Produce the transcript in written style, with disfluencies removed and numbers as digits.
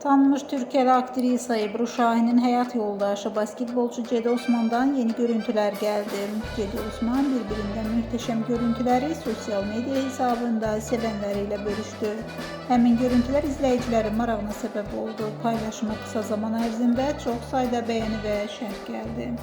Tanınmış Türkiye'li aktrisa Ebru Şahin'in hayat yoldaşı basketbolcu Cedi Osman'dan yeni görüntüler geldi. Cedi Osman birbirinden muhteşem görüntüleri sosyal medya hesabında sevenleriyle bölüştü. Həmin görüntüler izleyicilerin marağına sebep oldu. Paylaşıma kısa zaman ərzində çox sayda beğeni ve şərh geldi.